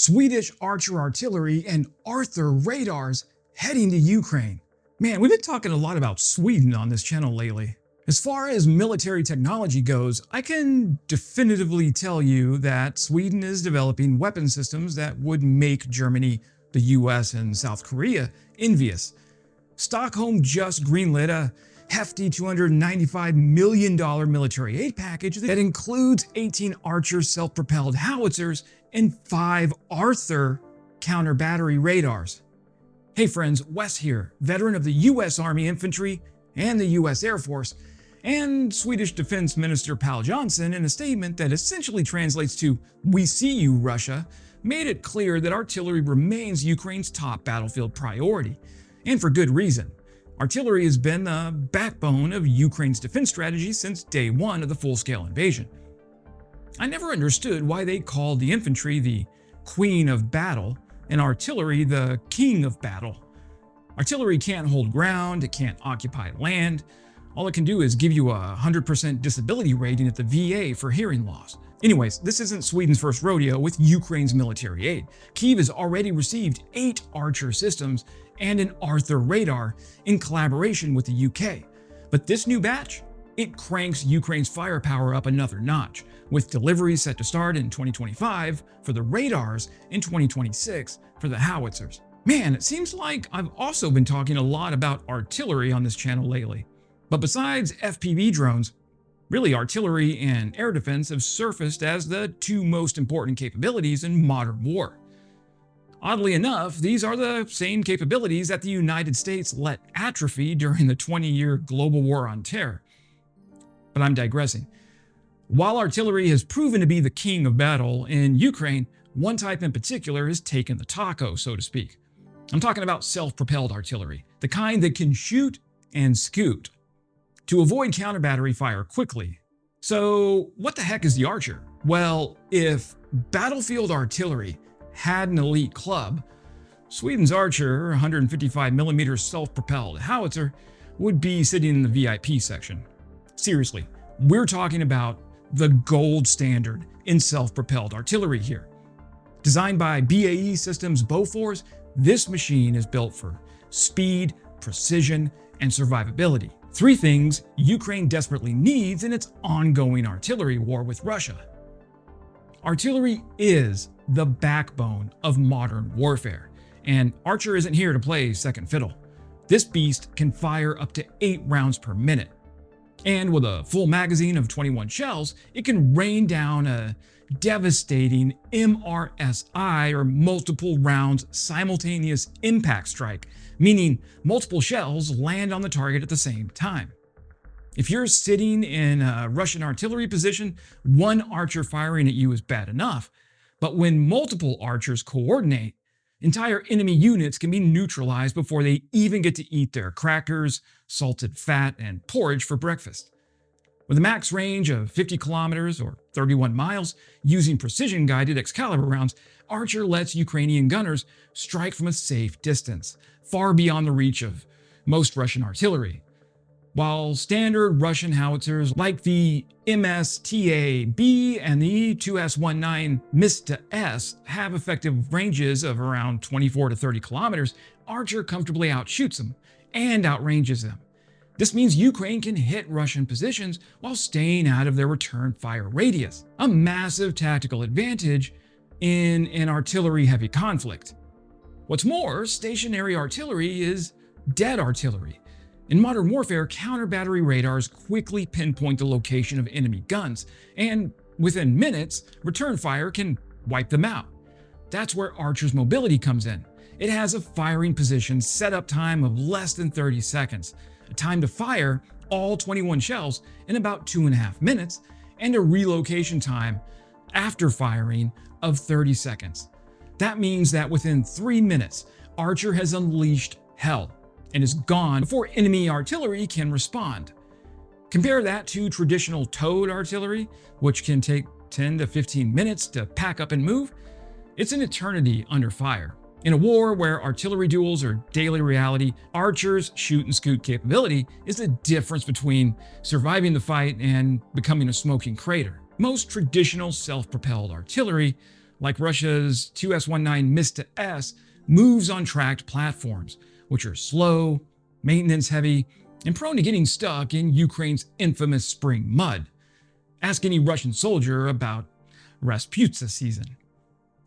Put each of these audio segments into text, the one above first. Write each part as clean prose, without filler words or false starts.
Swedish Archer artillery and Arthur radars heading to Ukraine. Man, we've been talking a lot about Sweden on this channel lately. As far as military technology goes, I can definitively tell you that Sweden is developing weapon systems that would make Germany, the US, and South Korea envious. Stockholm just greenlit a hefty $295 million military aid package that includes 18 Archer self-propelled howitzers and 5 Arthur counter-battery radars. Hey friends, Wes here, veteran of the US Army Infantry and the US Air Force, and Swedish Defense Minister Pal Johnson, in a statement that essentially translates to "We see you, Russia," made it clear that artillery remains Ukraine's top battlefield priority, and for good reason. Artillery has been the backbone of Ukraine's defense strategy since day one of the full-scale invasion. I never understood why they called the infantry the queen of battle and artillery the king of battle. Artillery can't hold ground, it can't occupy land. All it can do is give you a 100% disability rating at the VA for hearing loss. Anyways, this isn't Sweden's first rodeo with Ukraine's military aid. Kyiv has already received 8 Archer systems and an Arthur radar in collaboration with the UK. But this new batch, it cranks Ukraine's firepower up another notch, with deliveries set to start in 2025 for the radars and 2026 for the howitzers. Man, it seems like I've also been talking a lot about artillery on this channel lately. But besides FPV drones, really artillery and air defense have surfaced as the 2 most important capabilities in modern war. Oddly enough, these are the same capabilities that the United States let atrophy during the 20-year global war on terror. But I'm digressing. While artillery has proven to be the king of battle in Ukraine, one type in particular has taken the taco, so to speak. I'm talking about self-propelled artillery, the kind that can shoot and scoot to avoid counter-battery fire quickly. So what the heck is the Archer? Well, if battlefield artillery had an elite club, Sweden's Archer 155mm self-propelled howitzer would be sitting in the VIP section. Seriously, we're talking about the gold standard in self-propelled artillery here. Designed by BAE Systems Bofors, this machine is built for speed, precision, and survivability. 3 things Ukraine desperately needs in its ongoing artillery war with Russia. Artillery is the backbone of modern warfare, and Archer isn't here to play second fiddle. This beast can fire up to 8 rounds per minute. And with a full magazine of 21 shells, it can rain down a devastating MRSI, or Multiple Rounds Simultaneous Impact strike, meaning multiple shells land on the target at the same time. If you're sitting in a Russian artillery position, one Archer firing at you is bad enough, but when multiple Archers coordinate, entire enemy units can be neutralized before they even get to eat their crackers, salted fat, and porridge for breakfast. With a max range of 50 kilometers or 31 miles, using precision-guided Excalibur rounds, Archer lets Ukrainian gunners strike from a safe distance, far beyond the reach of most Russian artillery. While standard Russian howitzers like the MSTA-B and the 2S-19 MISTA-S have effective ranges of around 24 to 30 kilometers, Archer comfortably outshoots them and outranges them. This means Ukraine can hit Russian positions while staying out of their return fire radius, a massive tactical advantage in an artillery-heavy conflict. What's more, stationary artillery is dead artillery. In modern warfare, counter-battery radars quickly pinpoint the location of enemy guns, and within minutes, return fire can wipe them out. That's where Archer's mobility comes in. It has a firing position setup time of less than 30 seconds, a time to fire all 21 shells in about 2.5 minutes, and a relocation time after firing of 30 seconds. That means that within 3 minutes, Archer has unleashed hell and is gone before enemy artillery can respond. Compare that to traditional towed artillery, which can take 10 to 15 minutes to pack up and move. It's an eternity under fire. In a war where artillery duels are daily reality, Archer's shoot and scoot capability is the difference between surviving the fight and becoming a smoking crater. Most traditional self-propelled artillery like Russia's 2S-19 Mista-S, moves on tracked platforms, which are slow, maintenance heavy, and prone to getting stuck in Ukraine's infamous spring mud. Ask any Russian soldier about Rasputia season.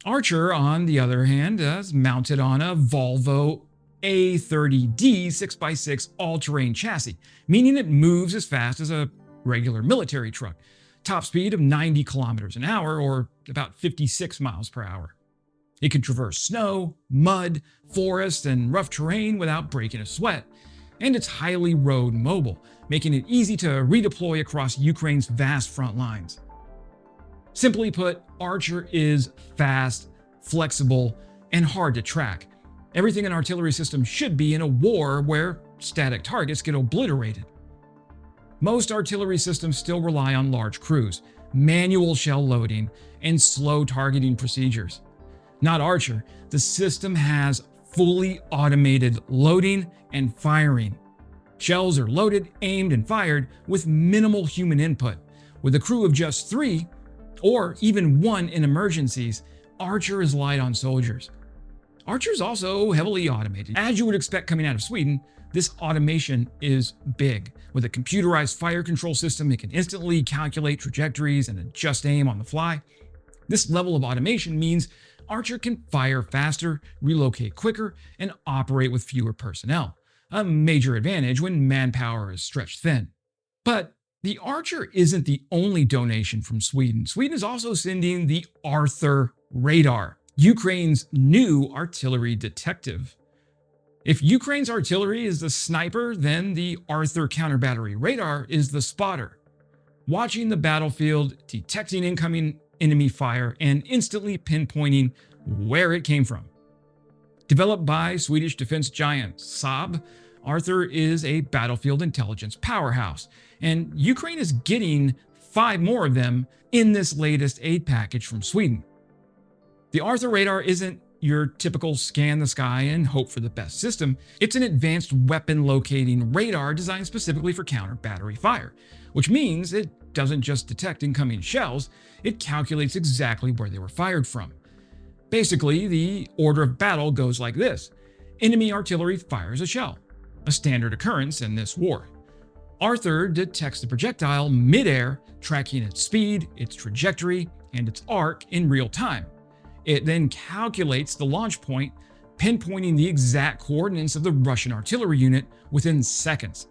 Archer, on the other hand, is mounted on a Volvo A30D 6x6 all-terrain chassis, meaning it moves as fast as a regular military truck, top speed of 90 kilometers an hour or about 56 miles per hour. It can traverse snow, mud, forest, and rough terrain without breaking a sweat, and it's highly road mobile, making it easy to redeploy across Ukraine's vast front lines. Simply put, Archer is fast, flexible, and hard to track. Everything an artillery system should be in a war where static targets get obliterated. Most artillery systems still rely on large crews, manual shell loading, and slow targeting procedures. Not Archer. The system has fully automated loading and firing. Shells are loaded, aimed, and fired with minimal human input. With a crew of just 3, or even 1 in emergencies, Archer is light on soldiers. Archer is also heavily automated. As you would expect coming out of Sweden, this automation is big. With a computerized fire control system, it can instantly calculate trajectories and adjust aim on the fly. This level of automation means Archer can fire faster, relocate quicker, and operate with fewer personnel, a major advantage when manpower is stretched thin. But the Archer isn't the only donation from Sweden. Sweden is also sending the Arthur radar, Ukraine's new artillery detective. If Ukraine's artillery is the sniper, then the Arthur counter-battery radar is the spotter, watching the battlefield, detecting incoming enemy fire, and instantly pinpointing where it came from. Developed by Swedish defense giant Saab, Arthur is a battlefield intelligence powerhouse, and Ukraine is getting 5 more of them in this latest aid package from Sweden. The Arthur radar isn't your typical scan the sky and hope for the best system. It's an advanced weapon locating radar designed specifically for counter-battery fire, which means it doesn't just detect incoming shells, it calculates exactly where they were fired from. Basically, the order of battle goes like this. Enemy artillery fires a shell, a standard occurrence in this war. Arthur detects the projectile mid-air, tracking its speed, its trajectory, and its arc in real time. It then calculates the launch point, pinpointing the exact coordinates of the Russian artillery unit within seconds.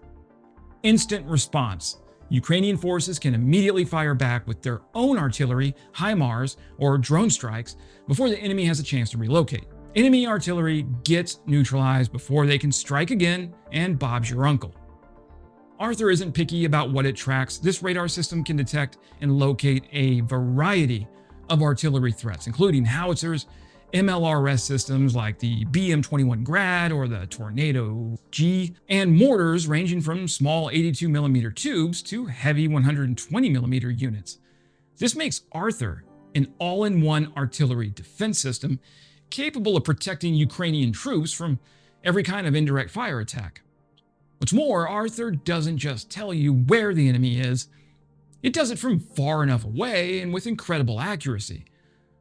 Instant response. Ukrainian forces can immediately fire back with their own artillery, HIMARS, or drone strikes before the enemy has a chance to relocate. Enemy artillery gets neutralized before they can strike again, and Bob's your uncle. Arthur isn't picky about what it tracks. This radar system can detect and locate a variety of artillery threats, including howitzers, MLRS systems like the BM-21 Grad or the Tornado G, and mortars ranging from small 82mm tubes to heavy 120mm units. This makes Arthur an all-in-one artillery defense system capable of protecting Ukrainian troops from every kind of indirect fire attack. What's more, Arthur doesn't just tell you where the enemy is, it does it from far enough away and with incredible accuracy.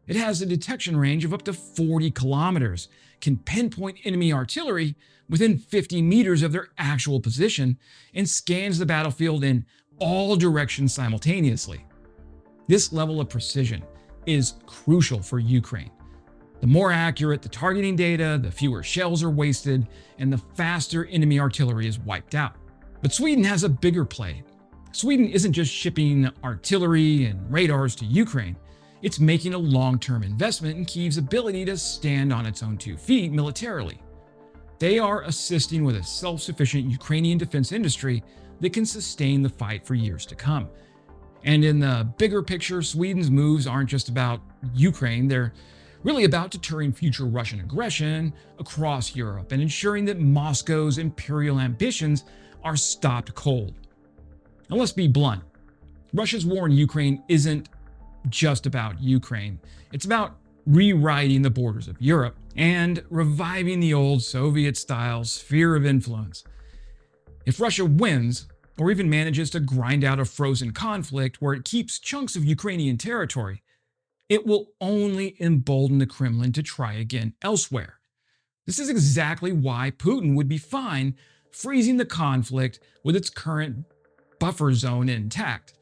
It has a detection range of up to 40 kilometers, can pinpoint enemy artillery within 50 meters of their actual position, and scans the battlefield in all directions simultaneously. This level of precision is crucial for Ukraine. The more accurate the targeting data, the fewer shells are wasted, and the faster enemy artillery is wiped out. But Sweden has a bigger play. Sweden isn't just shipping artillery and radars to Ukraine, it's making a long-term investment in Kyiv's ability to stand on its own 2 feet militarily. They are assisting with a self-sufficient Ukrainian defense industry that can sustain the fight for years to come. And in the bigger picture, Sweden's moves aren't just about Ukraine, they're really about deterring future Russian aggression across Europe and ensuring that Moscow's imperial ambitions are stopped cold. Now let's be blunt. Russia's war in Ukraine isn't just about Ukraine. It's about rewriting the borders of Europe and reviving the old Soviet-style sphere of influence. If Russia wins, or even manages to grind out a frozen conflict where it keeps chunks of Ukrainian territory, it will only embolden the Kremlin to try again elsewhere. This is exactly why Putin would be fine freezing the conflict with its current buffer zone intact.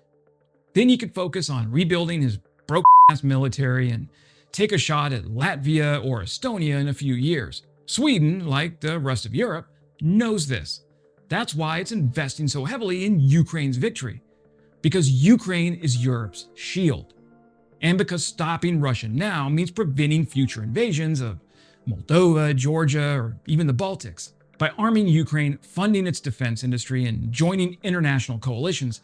Then he could focus on rebuilding his broke-ass military and take a shot at Latvia or Estonia in a few years. Sweden, like the rest of Europe, knows this. That's why it's investing so heavily in Ukraine's victory. Because Ukraine is Europe's shield. And because stopping Russia now means preventing future invasions of Moldova, Georgia, or even the Baltics. By arming Ukraine, funding its defense industry, and joining international coalitions,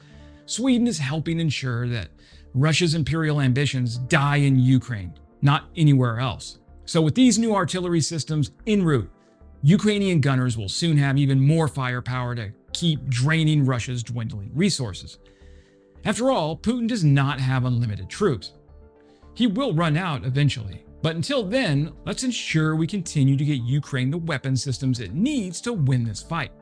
Sweden is helping ensure that Russia's imperial ambitions die in Ukraine, not anywhere else. So with these new artillery systems en route, Ukrainian gunners will soon have even more firepower to keep draining Russia's dwindling resources. After all, Putin does not have unlimited troops. He will run out eventually, but until then, let's ensure we continue to get Ukraine the weapon systems it needs to win this fight.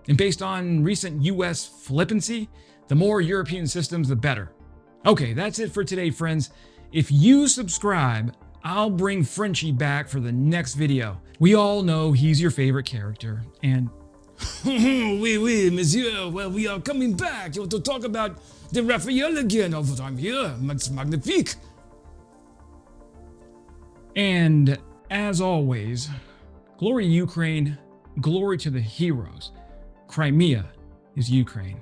And based on recent US flippancy, the more European systems, the better. Okay, that's it for today, friends. If you subscribe, I'll bring Frenchie back for the next video. We all know he's your favorite character, and oui, monsieur, well, we are coming back to talk about the Raphael again. Oh, I'm here, it's magnifique. And as always, glory to Ukraine, glory to the heroes. Crimea is Ukraine.